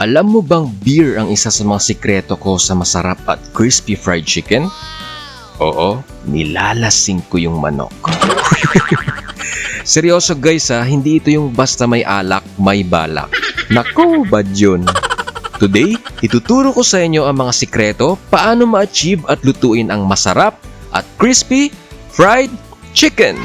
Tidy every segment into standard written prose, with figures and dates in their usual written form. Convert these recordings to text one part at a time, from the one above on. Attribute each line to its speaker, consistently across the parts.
Speaker 1: Alam mo bang beer ang isa sa mga sikreto ko sa masarap at crispy fried chicken? Oo, nilalasing ko yung manok. Seryoso guys hindi ito yung basta may alak, may balak. Naku, bad yun. Today, ituturo ko sa inyo ang mga sikreto paano ma-achieve at lutuin ang masarap at crispy fried chicken.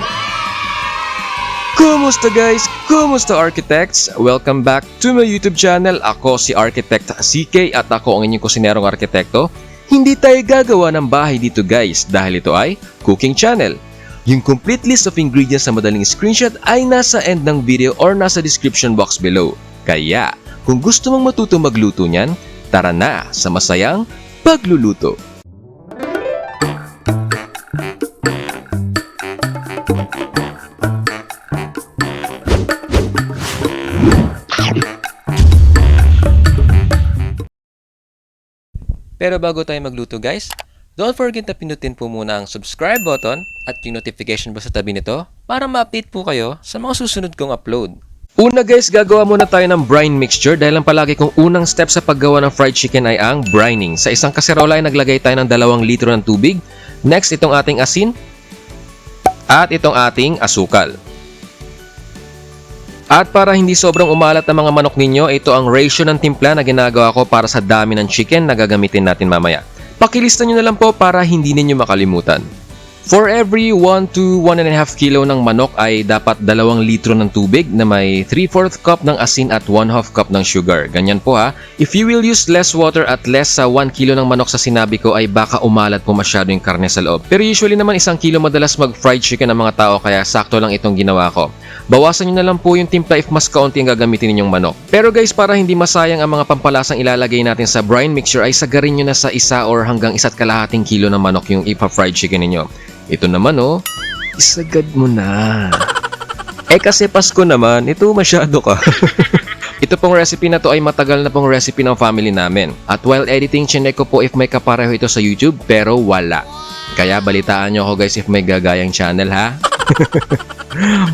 Speaker 1: Kumusta guys? Kumusta architects? Welcome back to my YouTube channel. Ako si Architect CK at ako ang inyong kusinerong arkitekto. Hindi tayo gagawa ng bahay dito guys dahil ito ay cooking channel. Yung complete list of ingredients na madaling screenshot ay nasa end ng video or nasa description box below. Kaya, kung gusto mong matuto magluto niyan, tara na sa masayang pagluluto. Pero bago tayo magluto guys, don't forget na pinutin po muna ang subscribe button at yung notification bell sa tabi nito para ma-update po kayo sa mga susunod kong upload. Una guys, gagawa muna tayo ng brine mixture dahil ang palagi kong unang step sa paggawa ng fried chicken ay ang brining. Sa isang kaserola ay naglagay tayo ng 2 litro ng tubig. Next, itong ating asin at itong ating asukal. At para hindi sobrang umalat ang mga manok ninyo, ito ang ratio ng timpla na ginagawa ko para sa dami ng chicken na gagamitin natin mamaya. Pakilista nyo na lang po para hindi ninyo makalimutan. For every 1 to 1.5 kilo ng manok ay dapat 2 litro ng tubig na may 3/4 cup ng asin at 1/2 cup ng sugar. Ganyan po ha. If you will use less water at less sa 1 kilo ng manok sa sinabi ko ay baka umalat po masyado yung karne sa loob. Pero usually naman 1 kilo madalas mag-fried chicken ang mga tao kaya sakto lang itong ginawa ko. Bawasan nyo na lang po yung timpla if mas kaunti ang gagamitin ninyong manok. Pero guys, para hindi masayang ang mga pampalasang ilalagay natin sa brine mixture ay sagarin nyo na sa 1 or hanggang 1.5 kilo ng manok yung ipa-fried chicken ninyo. Ito naman isagad mo na. Kasi Pasko naman, ito masyado ka. Ito pong recipe na to ay matagal na pong recipe ng family namin. At while editing, chinek ko po if may kapareho ito sa YouTube, pero wala. Kaya balitaan nyo ako guys if may gagayang channel ha.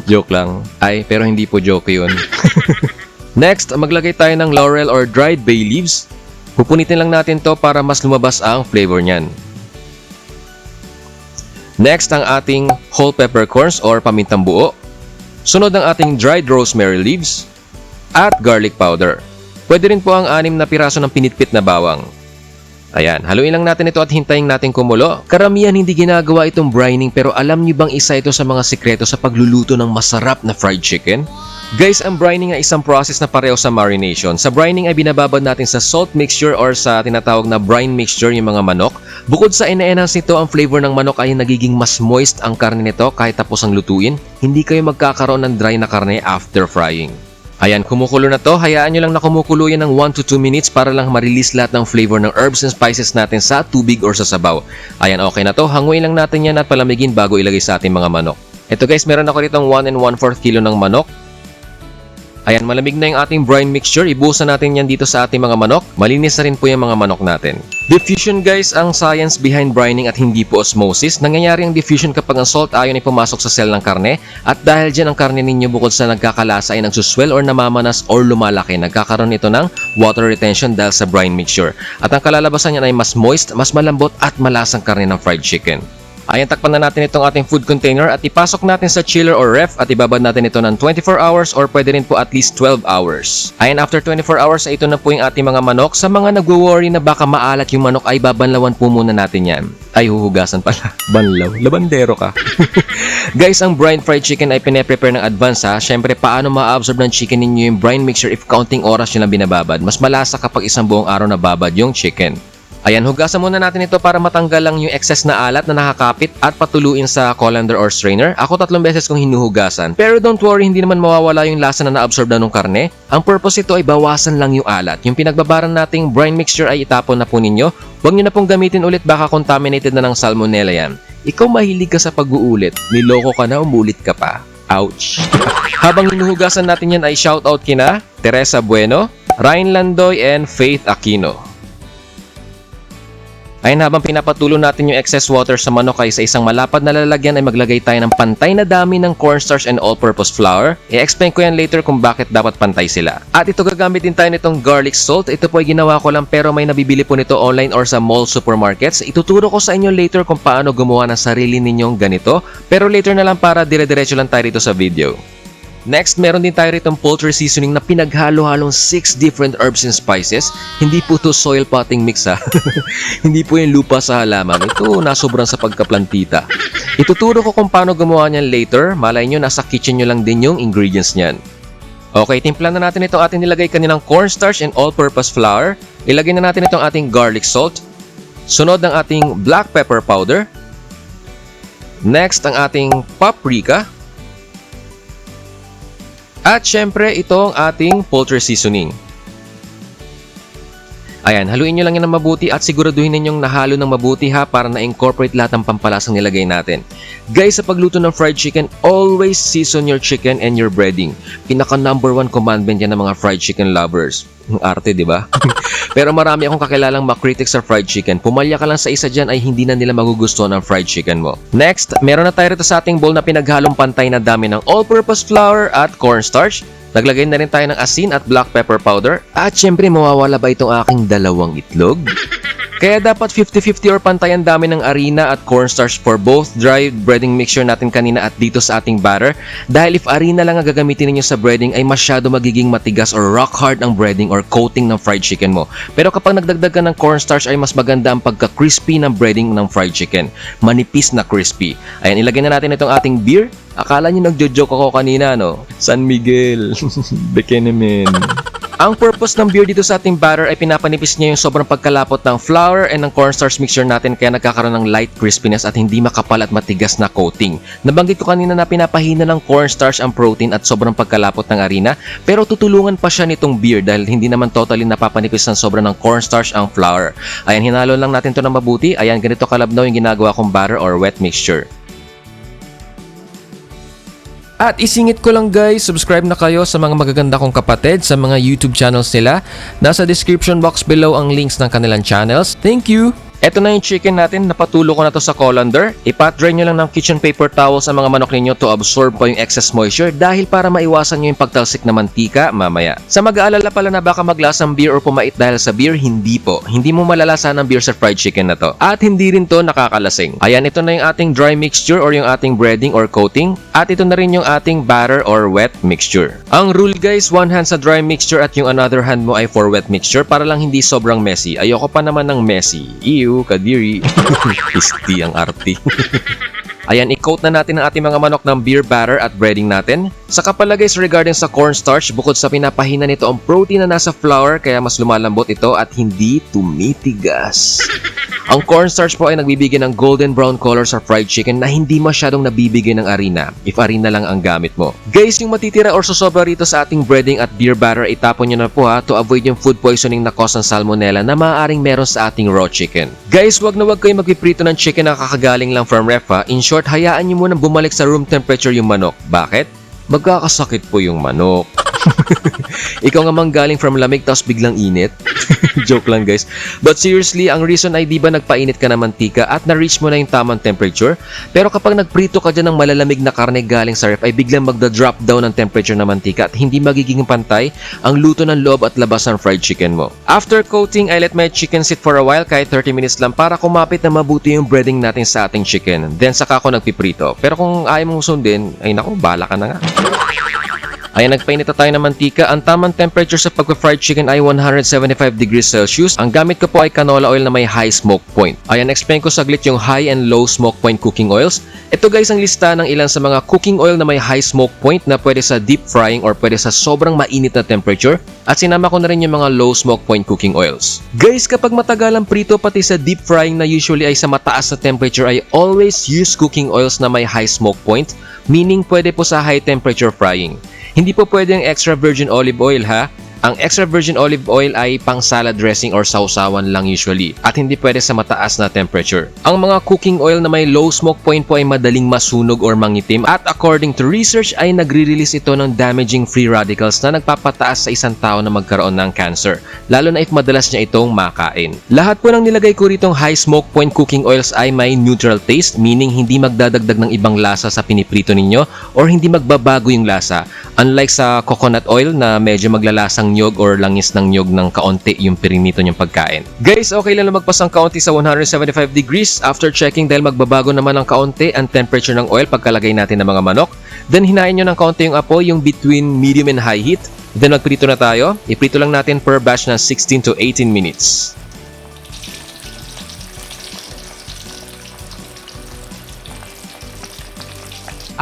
Speaker 1: Joke lang. Pero hindi po joke yun. Next, maglagay tayo ng laurel or dried bay leaves. Pupunitin lang natin to para mas lumabas ang flavor niyan. Next, ang ating whole peppercorns or pamintang buo. Sunod ang ating dried rosemary leaves at garlic powder. Pwede rin po ang 6 na piraso ng pinitpit na bawang. Ayan, haluin lang natin ito at hintayin natin kumulo. Karamihan hindi ginagawa itong brining pero alam niyo bang isa ito sa mga sikreto sa pagluluto ng masarap na fried chicken? Guys, ang brining ay isang process na pareho sa marination. Sa brining ay binababad natin sa salt mixture or sa tinatawag na brine mixture yung mga manok. Bukod sa ina-enhance nito, ang flavor ng manok ay nagiging mas moist ang karne nito kahit tapos ang lutuin. Hindi kayo magkakaroon ng dry na karne after frying. Ayan, kumukulo na to. Hayaan nyo lang na kumukulo yan ng 1 to 2 minutes para lang ma-release lahat ng flavor ng herbs and spices natin sa tubig or sa sabaw. Ayan, okay na to. Hanguin lang natin yan at palamigin bago ilagay sa ating mga manok. Ito guys, meron ako ditong 1 1/4 kilo ng manok. Ayan, malamig na yung ating brine mixture. Ibuhusan natin yan dito sa ating mga manok. Malinis na rin po yung mga manok natin. Diffusion guys, ang science behind brining at hindi po osmosis. Nangyayari ang diffusion kapag ang salt ion ay pumasok sa cell ng karne. At dahil dyan ang karne ninyo bukod sa nagkakalasa ay nagsuswell or namamanas or lumalaki. Nagkakaroon ito ng water retention dahil sa brine mixture. At ang kalalabasan niyan ay mas moist, mas malambot at malasang karne ng fried chicken. Ayan, takpan na natin itong ating food container at ipasok natin sa chiller or ref at ibabad natin ito ng 24 hours or pwede rin po at least 12 hours. Ayan, after 24 hours ay ito na po yung ating mga manok. Sa mga nagwo-worry na baka maalat yung manok ay babanlawan po muna natin yan. Ay, huhugasan pala. Banlaw. Labandero ka. Guys, ang brine fried chicken ay pine-prepare ng advance ha. Siyempre, paano ma-absorb ng chicken ninyo yung brine mixture if counting oras nyo lang binababad? Mas malasa kapag isang buong araw na babad yung chicken. Ayan, hugasan muna natin ito para matanggal lang yung excess na alat na nakakapit at patuluin sa colander or strainer. Ako 3 beses kong hinuhugasan. Pero don't worry, hindi naman mawawala yung lasa na na-absorb na ng karne. Ang purpose ito ay bawasan lang yung alat. Yung pinagbabaran nating brine mixture ay itapon na po ninyo. Huwag nyo na pong gamitin ulit, baka contaminated na ng salmonella yan. Ikaw mahilig ka sa pag-uulit. Niloko ka na, umulit ka pa. Ouch! Habang hinuhugasan natin yan ay shoutout kina Teresa Bueno, Ryan Landoy, and Faith Aquino. Ayun, habang pinapatulo natin yung excess water sa manok ay sa isang malapad na lalagyan ay maglagay tayo ng pantay na dami ng cornstarch and all-purpose flour. I-explain ko yan later kung bakit dapat pantay sila. At ito, gagamit din tayo nitong garlic salt. Ito po ay ginawa ko lang pero may nabibili po nito online or sa mall supermarkets. Ituturo ko sa inyo later kung paano gumawa ng sarili ninyong ganito. Pero later na lang para dire-diretso lang tayo dito sa video. Next, meron din tayo ritong poultry seasoning na pinaghalo-halong 6 different herbs and spices. Hindi po to soil potting mix ha. Hindi po yung lupa sa halaman. Ito nasobrang sa pagkaplantita. Ituturo ko kung paano gumawa niyan later. Malay nyo, nasa kitchen nyo lang din yung ingredients niyan. Okay, timplan na natin itong ating nilagay kaninang cornstarch and all-purpose flour. Ilagay na natin itong ating garlic salt. Sunod ang ating black pepper powder. Next, ang ating paprika. At syempre, ito ang ating poultry seasoning. Ayan, haluin nyo lang yan ng mabuti at siguraduhin ninyong nahalo ng mabuti ha para na-incorporate lahat ng pampalasang nilagay natin. Guys, sa pagluto ng fried chicken, always season your chicken and your breading. Pinaka number 1 commandment yan ng mga fried chicken lovers. Ang arte, di ba? Pero marami akong kakilalang makritik sa fried chicken. Pumalya ka lang sa isa dyan ay hindi na nila magugustuhan ang fried chicken mo. Next, meron na tayo rito sa ating bowl na pinaghalong pantay na dami ng all-purpose flour at cornstarch. Naglagay na rin tayo ng asin at black pepper powder. At syempre, mawawala ba itong aking dalawang itlog? Kaya dapat 50-50 or pantay ang dami ng harina at cornstarch for both dry breading mixture natin kanina at dito sa ating batter. Dahil if harina lang ang gagamitin ninyo sa breading ay masyado magiging matigas or rock hard ang breading or coating ng fried chicken mo. Pero kapag nagdagdag ka ng cornstarch ay mas maganda ang pagka-crispy ng breading ng fried chicken. Manipis na crispy. Ayan, ilagay na natin itong ating beer. Akala nyo nagjo-joke ako kanina, no? San Miguel. Bekenemen. Ang purpose ng beer dito sa ating batter ay pinapanipis niya yung sobrang pagkalapot ng flour and ng cornstarch mixture natin kaya nagkakaroon ng light crispiness at hindi makapal at matigas na coating. Nabanggit ko kanina na pinapahina ng cornstarch ang protein at sobrang pagkalapot ng harina pero tutulungan pa siya nitong beer dahil hindi naman totally napapanipis ng sobrang ng cornstarch ang flour. Ayan, hinalo lang natin to ng mabuti. Ayan, ganito kalabnaw yung ginagawa kong batter or wet mixture. At isingit ko lang guys, subscribe na kayo sa mga magaganda kong kapatid sa mga YouTube channels nila. Nasa description box below ang links ng kanilang channels. Thank you! Eto na yung chicken natin, napatulo ko na to sa colander. Ipat-dry nyo lang ng kitchen paper towel sa mga manok ninyo to absorb po yung excess moisture dahil para maiwasan nyo yung pagtalsik na mantika mamaya. Sa mag-aalala pala na baka maglasang beer or pumait dahil sa beer, hindi po. Hindi mo malalasan ng beer sa fried chicken na to. At hindi rin to nakakalasing. Ayan, ito na yung ating dry mixture or yung ating breading or coating. At ito na rin yung ating batter or wet mixture. Ang rule guys, one hand sa dry mixture at yung another hand mo ay for wet mixture para lang hindi sobrang messy. Ayoko pa naman ng messy. Ew, kadiri. Pisti ang arty. Ayan, i-coat na natin ang ating mga manok ng beer batter at breading natin. Saka pala guys, regarding sa cornstarch, bukod sa pinapahina nito ang protein na nasa flour kaya mas lumalambot ito at hindi tumitigas. Ang cornstarch po ay nagbibigay ng golden brown color sa fried chicken na hindi masyadong nabibigay ng harina if harina lang ang gamit mo. Guys, yung matitira or susobra rito sa ating breading at beer batter, itapon nyo na po ha to avoid yung food poisoning na cause ng salmonella na maaaring meron sa ating raw chicken. Guys, wag na wag kayo magpiprito ng chicken na kakagaling lang from ref ha. In short, hayaan nyo munang bumalik sa room temperature yung manok. Bakit? Magkakasakit po yung manok. Ikaw nga manggaling from lamig tapos biglang init. Joke lang guys. But seriously, ang reason ay di ba nagpainit ka ng mantika at na-reach mo na yung tamang temperature? Pero kapag nagprito ka dyan ng malalamig na karne galing sa ref ay biglang magda-drop down ang temperature ng mantika at hindi magiging pantay ang luto ng loob at labas ng fried chicken mo. After coating, I let my chicken sit for a while kahit 30 minutes lang para kumapit na mabuti yung breading natin sa ating chicken. Then saka ako nagpiprito. Pero kung ayaw mong sundin, ay naku, bahala ka na nga. Ayan, nagpainit na tayo ng mantika. Ang tamang temperature sa pagpa-fried chicken ay 175 degrees Celsius. Ang gamit ko po ay canola oil na may high smoke point. Ayan, explain ko saglit yung high and low smoke point cooking oils. Ito guys ang lista ng ilan sa mga cooking oil na may high smoke point na pwede sa deep frying or pwede sa sobrang mainit na temperature. At sinama ko na rin yung mga low smoke point cooking oils. Guys, kapag matagalang prito pati sa deep frying na usually ay sa mataas na temperature ay always use cooking oils na may high smoke point. Meaning pwede po sa high temperature frying. Hindi po pwede ang extra virgin olive oil ha. Ang extra virgin olive oil ay pang salad dressing or sausawan lang usually at hindi pwede sa mataas na temperature. Ang mga cooking oil na may low smoke point po ay madaling masunog or mangitim at according to research ay nagre-release ito ng damaging free radicals na nagpapataas sa isang tao na magkaroon ng cancer, lalo na if madalas niya itong makain. Lahat po ng nilagay ko ritong high smoke point cooking oils ay may neutral taste, meaning hindi magdadagdag ng ibang lasa sa piniprito ninyo or hindi magbabago yung lasa. Unlike sa coconut oil na medyo maglalasang nyog or langis ng nyog ng kaunti yung pirinito niyong pagkain. Guys, okay lang na magpas ng kaunti sa 175 degrees after checking dahil magbabago naman ng kaunti ang temperature ng oil pagkalagay natin ng mga manok. Then hinain nyo ng kaunti yung apoy, yung between medium and high heat. Then magprito na tayo. Iprito lang natin per batch na 16 to 18 minutes.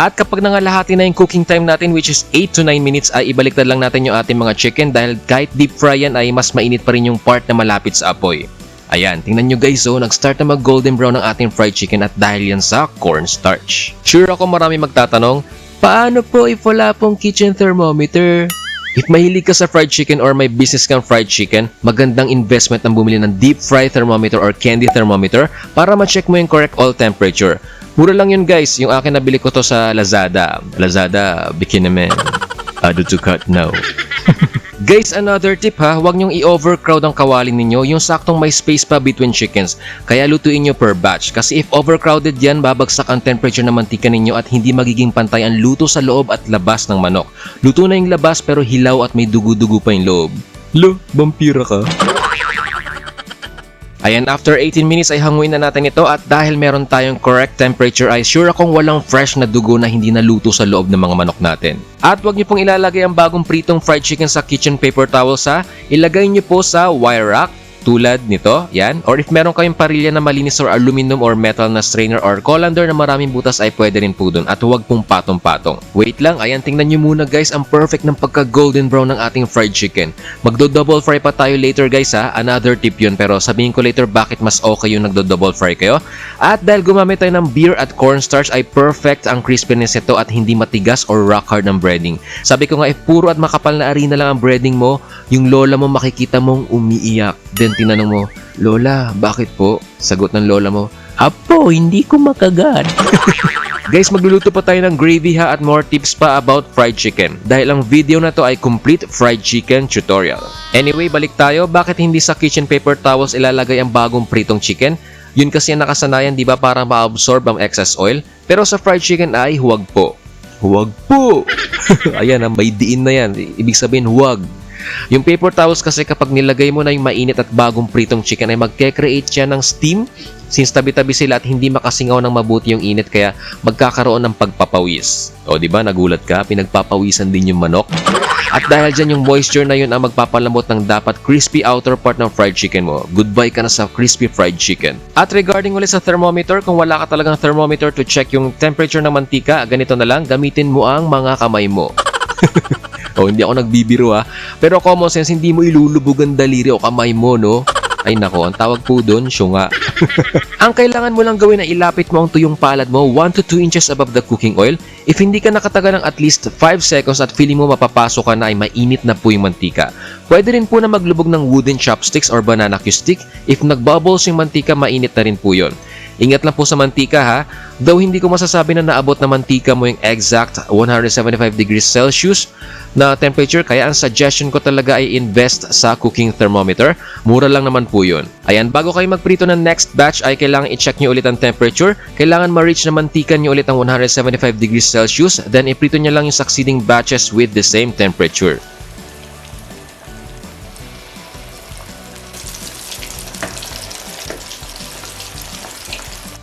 Speaker 1: At kapag nangalahati na yung cooking time natin which is 8 to 9 minutes ay ibaliktad lang natin yung ating mga chicken dahil kahit deep fry yan ay mas mainit pa rin yung part na malapit sa apoy. Ayan, tingnan nyo guys, nag-start na mag golden brown ang ating fried chicken at dahil yan sa cornstarch. Sure ako marami magtatanong, paano po if wala pong kitchen thermometer? If mahilig ka sa fried chicken or may business kang fried chicken, magandang investment ang bumili ng deep fry thermometer or candy thermometer para ma-check mo yung correct oil temperature. Mura lang yun guys, yung akin nabili ko to sa Lazada. Lazada, bikin naman. Add to cut now. Guys, another tip ha, huwag nyong i-overcrowd ang kawali ninyo, yung saktong may space pa between chickens. Kaya lutuin nyo per batch. Kasi if overcrowded yan, babagsak ang temperature ng mantika ninyo at hindi magiging pantay ang luto sa loob at labas ng manok. Luto na yung labas pero hilaw at may dugo-dugo pa yung loob. Lo, vampira ka? Ayan, after 18 minutes ay hanguin na natin ito at dahil meron tayong correct temperature ay sure akong walang fresh na dugo na hindi naluto sa loob ng mga manok natin. At huwag niyo pong ilalagay ang bagong pritong fried chicken sa kitchen paper towels ha. Ilagay niyo po sa wire rack tulad nito, yan. Or if meron kayong parilya na malinis or aluminum or metal na strainer or colander na maraming butas ay pwede rin po dun at huwag pong patong-patong. Wait lang, ayan, tingnan nyo muna guys ang perfect ng pagka-golden brown ng ating fried chicken. Magdo-double fry pa tayo later guys ha, another tip yun pero sabihin ko later bakit mas okay yung nagdo-double fry kayo. At dahil gumamit tayo ng beer at cornstarch ay perfect ang crispiness ito at hindi matigas or rock hard ng breading. Sabi ko nga if puro at makapal na harina lang ang breading mo, yung lola mo makikita mong umiiyak. Then tinanong mo, Lola, bakit po? Sagot ng lola mo, Apo, hindi ko makagat. Guys, magluluto pa tayo ng gravy ha at more tips pa about fried chicken. Dahil ang video na to ay complete fried chicken tutorial. Anyway, balik tayo. Bakit hindi sa kitchen paper towels ilalagay ang bagong pritong chicken? Yun kasi ang nakasanayan, di ba, para ma-absorb ang excess oil? Pero sa fried chicken ay huwag po. Huwag po! Ayan, may diin na yan. Ibig sabihin, huwag. Yung paper towels kasi kapag nilagay mo na yung mainit at bagong pritong chicken ay magke-create siya ng steam since tabi-tabi sila at hindi makasingaw ng mabuti yung init kaya magkakaroon ng pagpapawis. O diba nagulat ka, pinagpapawisan din yung manok. At dahil dyan yung moisture na yun ang magpapalambot ng dapat crispy outer part ng fried chicken mo. Goodbye ka na sa crispy fried chicken. At regarding ulit sa thermometer, kung wala ka talagang thermometer to check yung temperature ng mantika, ganito na lang, gamitin mo ang mga kamay mo. O, hindi ako nagbibiro ha. Pero common sense, hindi mo ilulubog ang daliri o kamay mo, no? Ay nako, ang tawag po doon, syunga. Ang kailangan mo lang gawin na ilapit mo ang tuyong palad mo 1 to 2 inches above the cooking oil. If hindi ka nakatagal ng at least 5 seconds at feeling mo mapapasok ka na ay mainit na po yung mantika. Pwede rin po na maglubog ng wooden chopsticks or banana cue stick. If nagbubbles yung mantika, mainit na rin po yun. Ingat lang po sa mantika ha. Though hindi ko masasabi na naabot na mantika mo yung exact 175 degrees Celsius na temperature, kaya ang suggestion ko talaga ay invest sa cooking thermometer. Mura lang naman po yun. Ayan, bago kayo magprito ng next batch ay kailangan i-check nyo ulit ang temperature. Kailangan ma-reach na mantika nyo ulit ang 175 degrees Celsius. Then iprito nyo lang yung succeeding batches with the same temperature.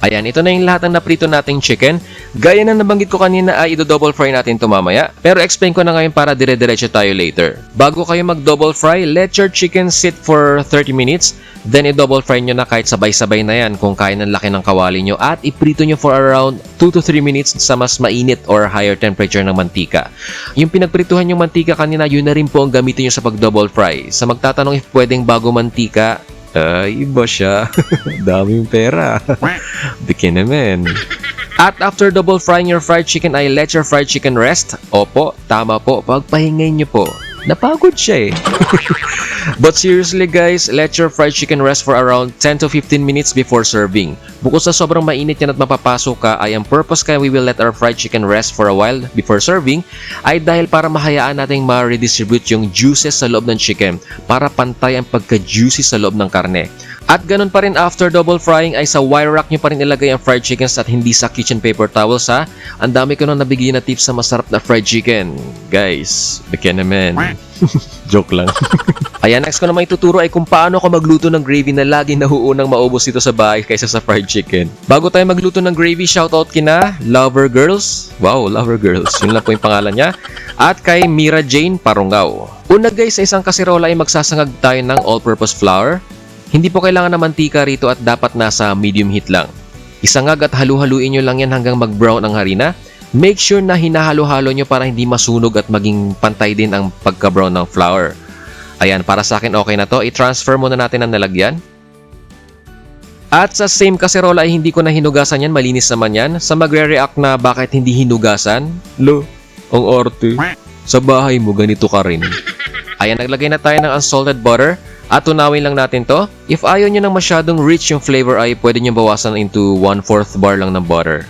Speaker 1: Ayan, ito na yung lahat ng naprito nating chicken. Gaya na nabanggit ko kanina ay i-double fry natin ito mamaya. Pero explain ko na ngayon para dire-diretso tayo later. Bago kayo mag-double fry, let your chicken sit for 30 minutes. Then i-double fry nyo na kahit sabay-sabay na yan kung kaya ng laki ng kawali nyo. At iprito nyo for around 2 to 3 minutes sa mas mainit or higher temperature ng mantika. Yung pinagprituhan yung mantika kanina, yun na rin po ang gamitin nyo sa pag-double fry. Sa magtatanong if pwedeng bago mantika, ay, iba siya. Daming pera. Bikin naman. At after double frying your fried chicken ay let your fried chicken rest. Opo, tama po. Pagpahingay nyo po. Napagod siya eh. But seriously guys, let your fried chicken rest for around 10 to 15 minutes before serving. Bukod sa sobrang mainit yan at mapapasok ka, ay ang purpose kaya we will let our fried chicken rest for a while before serving ay dahil para mahayaan nating ma-redistribute yung juices sa loob ng chicken para pantay ang pagka-juicy sa loob ng karne. At ganun pa rin after double frying ay sa wire rack nyo pa rin ilagay ang fried chickens at hindi sa kitchen paper towels ha. Ang dami ko nang nabigyan na tips sa masarap na fried chicken. Guys, bigyan naman. Joke lang. Ayan, next ko naman ituturo ay kung paano ako magluto ng gravy na lagi nahuunang maubos dito sa bahay kaysa sa fried chicken. Bago tayo magluto ng gravy, shoutout kina Lover Girls. Wow, Lover Girls. Yun lang po yung pangalan niya. At kay Mira Jane Parungaw. Una guys, sa isang kaserola ay magsasangag tayo ng all-purpose flour. Hindi po kailangan ng mantika rito at dapat nasa medium heat lang. Isangag at halu-haluin nyo lang yan hanggang mag-brown ang harina. Make sure na hinahalo-halo nyo para hindi masunog at maging pantay din ang pagka-brown ng flour. Ayan, para sa akin okay na to. I-transfer muna natin ang nalagyan. At sa same kaserola ay hindi ko na hinugasan yan. Malinis naman yan. Sa magre-react na bakit hindi hinugasan? Lo, ang arte. Sa bahay mo, ganito ka rin. Ayan, naglagay na tayo ng unsalted butter. At tunawin lang natin to. If ayaw nyo ng masyadong rich yung flavor ay pwede nyo bawasan into 1/4 bar lang ng butter.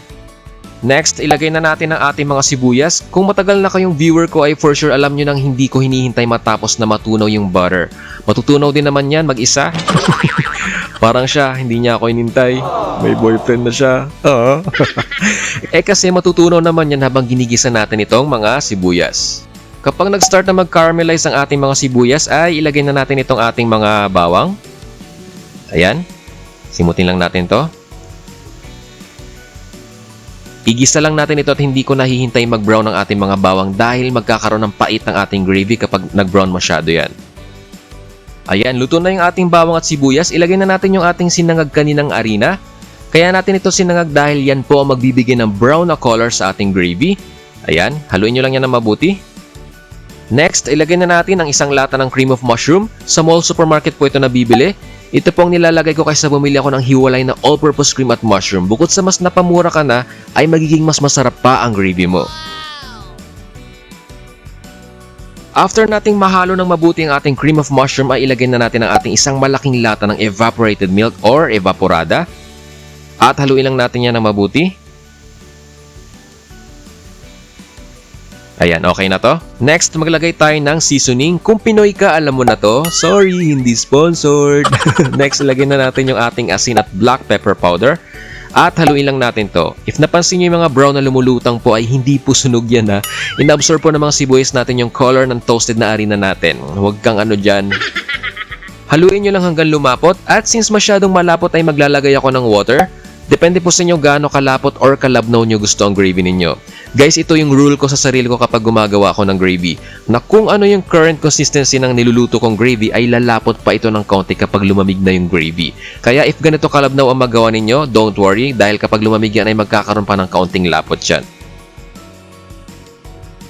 Speaker 1: Next, ilagay na natin ang ating mga sibuyas. Kung matagal na kayong viewer ko ay for sure alam nyo nang hindi ko hinihintay matapos na matunaw yung butter. Matutunaw din naman yan mag-isa. Parang siya, hindi niya ako hinintay. May boyfriend na siya. Kasi matutunaw naman yan habang ginigisa natin itong mga sibuyas. Kapag nag-start na mag-caramelize ang ating mga sibuyas, ay ilagay na natin itong ating mga bawang. Ayan. Simutin lang natin to. Igisa lang natin ito at hindi ko nahihintay mag-brown ang ating mga bawang dahil magkakaroon ng pait ng ating gravy kapag nag-brown masyado yan. Ayan, luto na yung ating bawang at sibuyas. Ilagay na natin yung ating sinangag kaninang harina. Kaya natin ito sinangag dahil yan po ang magbibigay ng brown na color sa ating gravy. Ayan, haluin nyo lang yan ng mabuti. Next, ilagay na natin ang isang lata ng cream of mushroom. Sa mall supermarket po ito nabibili. Ito po ang nilalagay ko kaysa bumili ako ng hiwalay na all-purpose cream at mushroom. Bukod sa mas napamura ka na, ay magiging mas masarap pa ang gravy mo. After nating mahalo ng mabuti ang ating cream of mushroom, ay ilagay na natin ang ating isang malaking lata ng evaporated milk or evaporada. At haluin lang natin yan ng mabuti. Ayan, okay na to. Next, maglagay tayo ng seasoning. Kung Pinoy ka, alam mo na to. Sorry, hindi sponsored. Next, ilagay na natin yung ating asin at black pepper powder. At haluin lang natin to. If napansin nyo yung mga brown na lumulutang po ay hindi po sunog yan ha. Inabsorb po ng mga sibuyas natin yung color ng toasted na harina natin. Huwag kang ano dyan. Haluin nyo lang hanggang lumapot. At since masyadong malapot ay maglalagay ako ng water. Depende po sa inyo gaano kalapot or kalabnaw nyo gusto ang gravy ninyo. Guys, ito yung rule ko sa sarili ko kapag gumagawa ako ng gravy. Na kung ano yung current consistency ng niluluto kong gravy ay lalapot pa ito ng kaunti kapag lumamig na yung gravy. Kaya if ganito kalabnaw ang magawa ninyo, don't worry dahil kapag lumamig yan ay magkakaroon pa ng kaunting lapot dyan.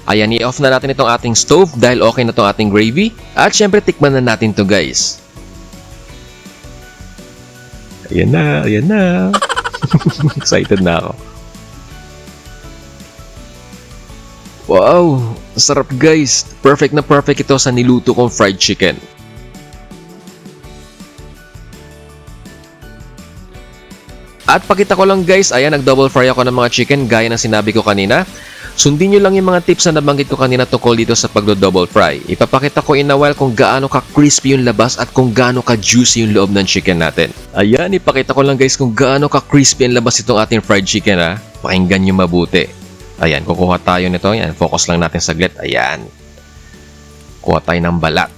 Speaker 1: Ayan, i-off na natin itong ating stove dahil okay na itong ating gravy. At syempre, tikman na natin to guys. Ayan na, ayan na. Excited na ako. Wow, sarap guys. Perfect na perfect ito sa niluto kong fried chicken. At pakita ko lang guys, ayan, nag-double fry ako ng mga chicken gaya ng sinabi ko kanina. Sundin nyo lang yung mga tips na nabanggit ko kanina tungkol dito sa pagdo-double fry. Ipapakita ko in a while kung gaano ka-crispy yung labas at kung gaano ka-juicy yung loob ng chicken natin. Ayan, ipakita ko lang guys kung gaano ka-crispy ang labas itong ating fried chicken ha. Pakinggan nyo mabuti. Ayan, kukuha tayo nito. Ayan, focus lang natin saglit. Ayan. Kuha tayo ng balat.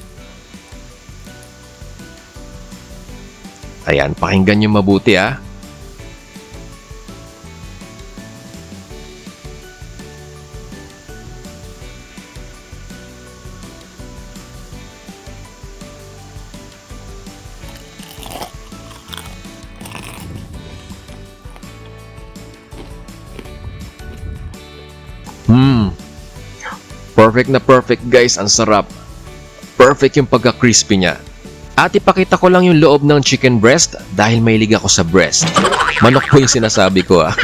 Speaker 1: Ayan, pakinggan nyo mabuti ha. Perfect na perfect guys, ang sarap. Perfect yung pagka-crispy niya. At ipakita ko lang yung loob ng chicken breast dahil mahilig ako sa breast. Manok po yung sinasabi ko ah.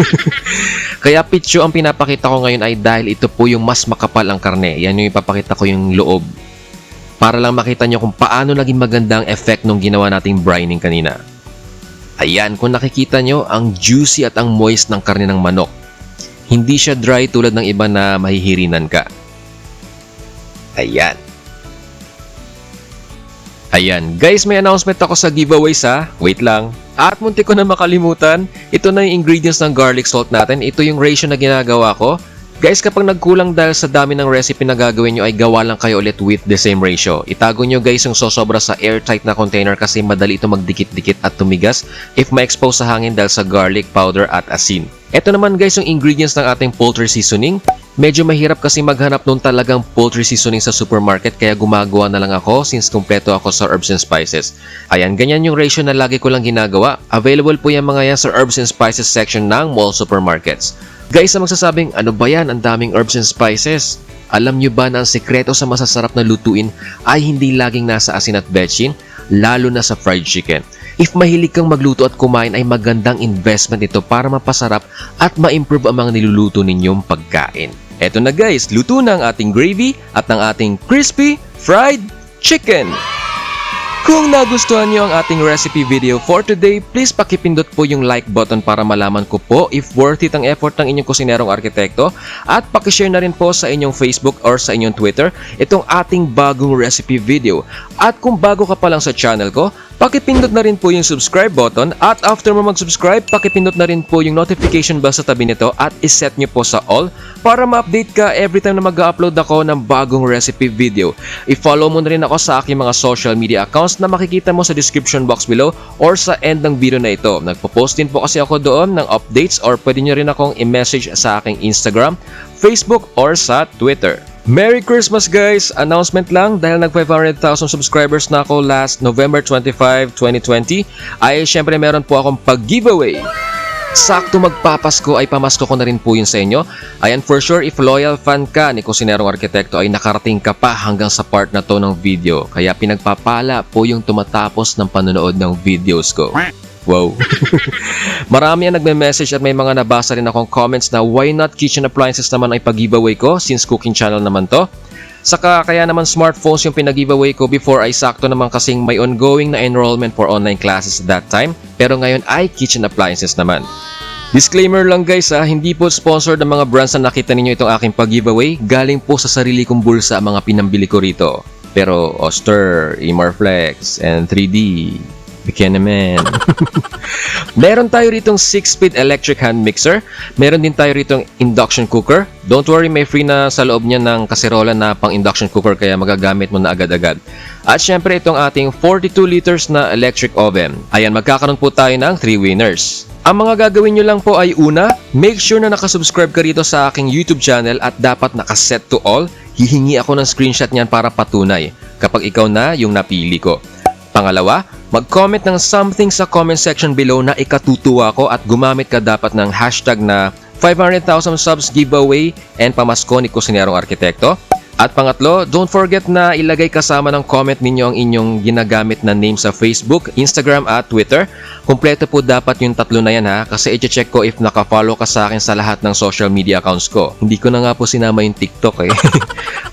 Speaker 1: Kaya picture ang pinapakita ko ngayon ay dahil ito po yung mas makapal ang karne. Yan yung ipapakita ko yung loob. para lang makita nyo kung paano naging maganda ang effect nung ginawa nating brining kanina. Ayan, kung nakikita nyo, ang juicy at ang moist ng karne ng manok. Hindi siya dry tulad ng iba na mahihirinan ka. Ayan. Ayan, guys, may announcement ako sa giveaways ha. Wait lang. At muntik ko na makalimutan, ito na yung ingredients ng garlic salt natin. Ito yung ratio na ginagawa ko. Guys, kapag nagkulang dahil sa dami ng recipe na gagawin nyo ay gawa lang kayo ulit with the same ratio. Itago nyo guys yung sosobra sa airtight na container kasi madali ito magdikit-dikit at tumigas if ma-expose sa hangin dahil sa garlic powder at asin. Ito naman guys yung ingredients ng ating poultry seasoning. Medyo mahirap kasi maghanap nung talagang poultry seasoning sa supermarket kaya gumagawa na lang ako since kumpleto ako sa herbs and spices. Ayan, ganyan yung ratio na lagi ko lang ginagawa. Available po yung mga yan sa herbs and spices section ng mall supermarkets. Guys, na magsasabing, ano ba yan? Ang daming herbs and spices. Alam nyo ba na ang sekreto sa masasarap na lutuin ay hindi laging nasa asin at betchin, lalo na sa fried chicken. If mahilig kang magluto at kumain ay magandang investment ito para mapasarap at ma-improve ang mga niluluto ninyong pagkain. Eto na guys, luto na ang ating gravy at ang ating crispy fried chicken. Kung nagustuhan nyo ang ating recipe video for today, please pakipindot po yung like button para malaman ko po if worth it ang effort ng inyong kusinerong arkitekto at pakishare na rin po sa inyong Facebook or sa inyong Twitter itong ating bagong recipe video. At kung bago ka pa lang sa channel ko, pakipindot na rin po yung subscribe button at after mo mag-subscribe, pakipindot na rin po yung notification bell sa tabi nito at iset nyo po sa all para ma-update ka every time na mag-upload ako ng bagong recipe video. I-follow mo na rin ako sa aking mga social media accounts na makikita mo sa description box below or sa end ng video na ito. Nagpo-post din po kasi ako doon ng updates or pwede nyo rin akong i-message sa aking Instagram, Facebook or sa Twitter. Merry Christmas guys! Announcement lang dahil nag 500,000 subscribers na ako last November 25, 2020 ay syempre meron po akong pag-giveaway. Sakto magpapasko ay pamasko ko na rin po yun sa inyo. Ayan, for sure if loyal fan ka ni Kusinerong Arkitekto ay nakarating ka pa hanggang sa part na to ng video. Kaya pinagpapala po yung tumatapos ng panonood ng videos ko. Wow. Marami ang nagme-message at may mga nabasa rin akong comments na why not kitchen appliances naman ay pag-giveaway ko since cooking channel naman to. Saka kaya naman smartphones yung pinag-giveaway ko before ay sakto naman kasing may ongoing na enrollment for online classes at that time. Pero ngayon ay kitchen appliances naman. Disclaimer lang guys ha, hindi po sponsored ng mga brands na nakita ninyo itong aking pag-giveaway. Galing po sa sarili kong bulsa ang mga pinambili ko rito. Pero Oster, Imarflex, and 3D. Buchanan. Meron tayo ritong 6-speed electric hand mixer. Meron din tayo ritong induction cooker. Don't worry, may free na sa loob niya ng kaserola na pang induction cooker kaya magagamit mo na agad-agad. At syempre itong ating 42 liters na electric oven. Ayan, magkakaroon po tayo ng 3 winners. Ang mga gagawin nyo lang po ay una, make sure na nakasubscribe ka rito sa aking YouTube channel at dapat nakaset to all. Hihingi ako ng screenshot niyan para patunay kapag ikaw na yung napili ko. Pangalawa, mag-comment ng something sa comment section below na ikatutuwa ko at gumamit ka dapat ng hashtag na 500,000 subs giveaway and pamasko ni Kusinerong Arkitekto. At pangatlo, don't forget na ilagay kasama ng comment ninyo ang inyong ginagamit na name sa Facebook, Instagram at Twitter. Kumpleto po dapat yung tatlo na yan ha, kasi i-check ko if naka-follow ka sa akin sa lahat ng social media accounts ko. Hindi ko na nga po sinama yung TikTok eh.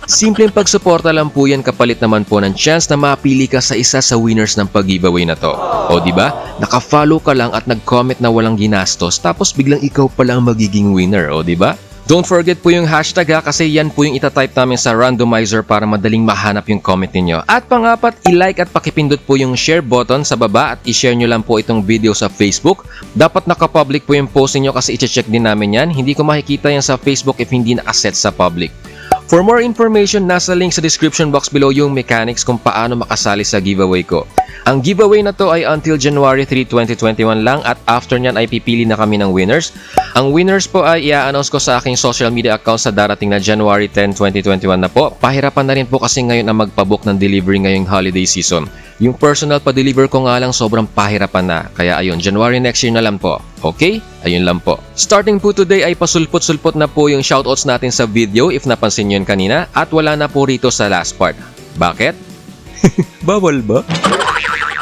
Speaker 1: Simpleng pagsuporta lang po yan kapalit naman po ng chance na mapili ka sa isa sa winners ng pag-giveaway na to. O diba? Naka-follow ka lang at nag-comment na walang ginastos tapos biglang ikaw pa lang magiging winner. O diba? Don't forget po yung hashtag ha, kasi yan po yung itatype namin sa randomizer para madaling mahanap yung comment ninyo. At pangapat, i-like at pakipindot po yung share button sa baba at i-share nyo lang po itong video sa Facebook. Dapat naka-public po yung post niyo kasi i-check din namin yan. Hindi ko makikita yan sa Facebook if hindi nakaset sa public. For more information, nasa link sa description box below yung mechanics kung paano makasali sa giveaway ko. Ang giveaway na to ay until January 3, 2021 lang at after nyan ay pipili na kami ng winners. Ang winners po ay i-announce ko sa aking social media account sa darating na January 10, 2021 na po. Pahirapan na rin po kasi ngayon ang magpabook ng delivery ngayong holiday season. Yung personal pa-deliver ko nga lang sobrang pahirapan na. Kaya ayun, January next year na lang po. Okay? Ayun lang po. Starting po today ay pasulpot-sulpot na po yung shoutouts natin sa video if napansin nyo yun kanina at wala na po rito sa last part. Bakit? Bawal ba?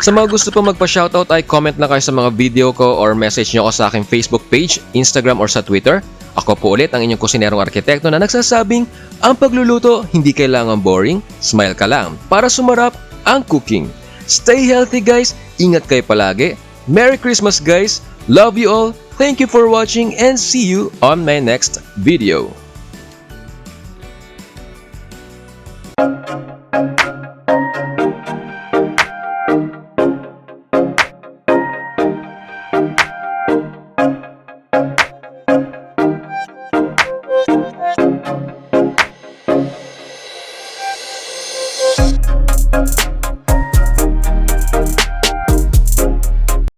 Speaker 1: Sa mga gusto po magpa-shoutout ay comment na kayo sa mga video ko or message nyo ako sa aking Facebook page, Instagram or sa Twitter. Ako po ulit ang inyong kusinerong arkitekto na nagsasabing ang pagluluto hindi kailangan boring, smile ka lang para sumarap ang cooking. Stay healthy guys, ingat kayo palagi. Merry Christmas guys, love you all, thank you for watching and see you on my next video.